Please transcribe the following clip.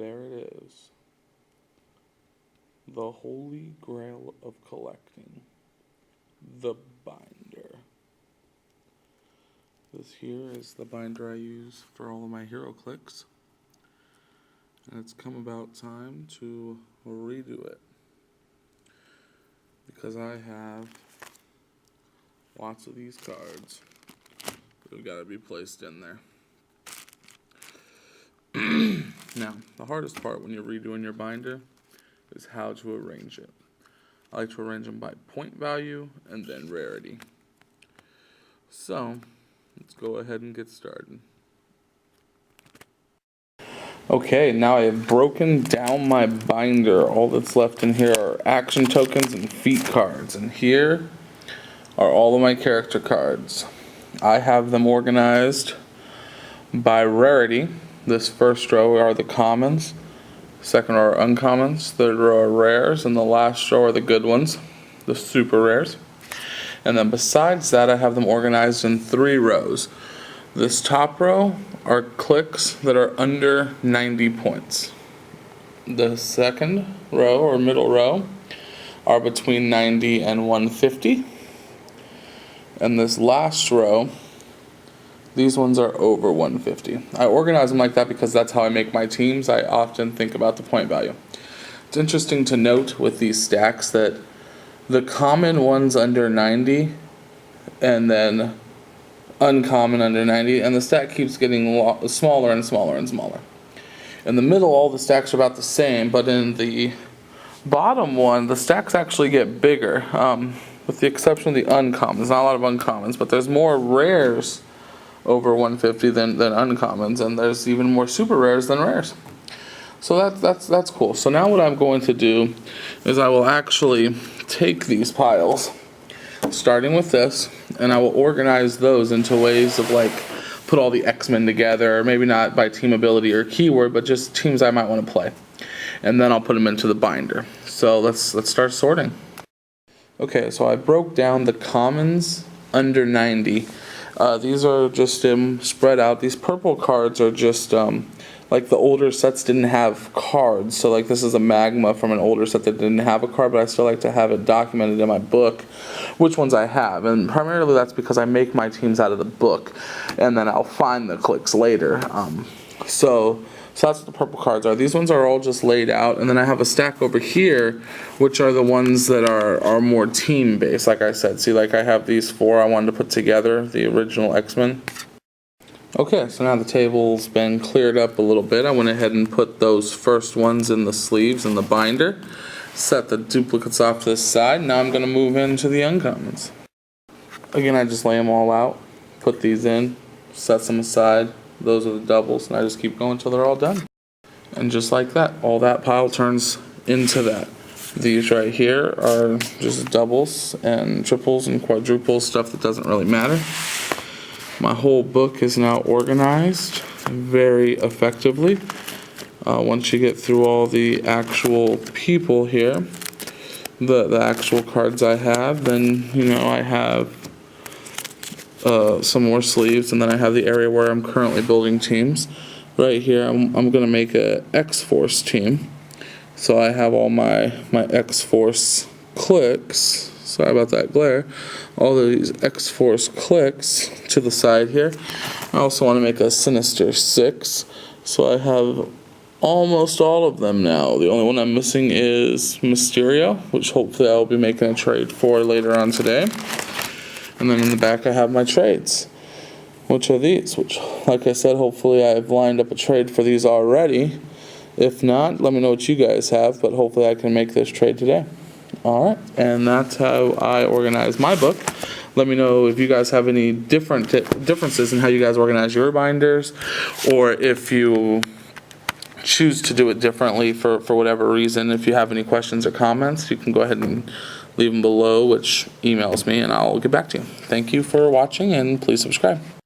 there it is. The holy grail of collecting. The binder. This here is the binder I use for all of my heroclix. And it's come about time to redo it. Because I have lots of these cards that have got to be placed in there. Now, the hardest part when you're redoing your binder is how to arrange it. I like to arrange them by point value and then rarity. So, let's go ahead and get started. Okay, now I have broken down my binder. All that's left in here are action tokens and feat cards. And here are all of my character cards. I have them organized by rarity. This first row are the commons, second row are uncommons, third row are rares, and the last row are the good ones, the super rares. And then besides that, I have them organized in 3 rows. This top row are clicks that are under 90 points. The second row or middle row are between 90 and 150. And this last row, these ones are over 150. I organize them like that because that's how I make my teams. I often think about the point value. It's interesting to note with these stacks that the common ones under 90 and then uncommon under 90, and the stack keeps getting smaller and smaller and smaller. In the middle, all the stacks are about the same, but in the bottom one, the stacks actually get bigger, with the exception of the uncommons. There's not a lot of uncommons, but there's more rares over 150 than uncommons, and there's even more super rares than rares. So that's cool. So now what I'm going to do is I will actually take these piles, starting with this, and I will organize those into ways of like put all the X-Men together, or maybe not by team ability or keyword, but just teams I might want to play. And then I'll put them into the binder. So let's start sorting. Okay, so I broke down the commons under 90. These are just spread out. These purple cards are just like the older sets didn't have cards. So like this is a magma from an older set that didn't have a card, but I still like to have it documented in my book which ones I have. And primarily that's because I make my teams out of the book, and then I'll find the clicks later. So that's what the purple cards are. These ones are all just laid out, and then I have a stack over here, which are the ones that are more team-based, like I said. See, like I have these 4 I wanted to put together, the original X-Men. Okay, so now the table's been cleared up a little bit. I went ahead and put those first ones in the sleeves and the binder. Set the duplicates off to this side. Now I'm going to move into the uncommons. Again, I just lay them all out, put these in, set them aside. Those are the doubles, and I just keep going until they're all done. And just like that, all that pile turns into that. These right here are just doubles and triples and quadruples, stuff that doesn't really matter. My whole book is now organized very effectively. Once you get through all the actual people here, the actual cards I have, then I have some more sleeves, and then I have the area where I'm currently building teams. Right here, I'm going to make a X-Force team. So I have all my X-Force clicks. Sorry about that glare. All these X-Force clicks to the side here. I also want to make a Sinister 6. So I have almost all of them now. The only one I'm missing is Mysterio, which hopefully I'll be making a trade for later on today. And then in the back I have my trades, which are these, which, like I said, hopefully I've lined up a trade for these already. If not, let me know what you guys have, but hopefully I can make this trade today. Alright, and that's how I organize my book. Let me know if you guys have any differences in how you guys organize your binders, or if you choose to do it differently for whatever reason. If you have any questions or comments, you can go ahead and leave them below, which emails me, and I'll get back to you. Thank you for watching, and please subscribe.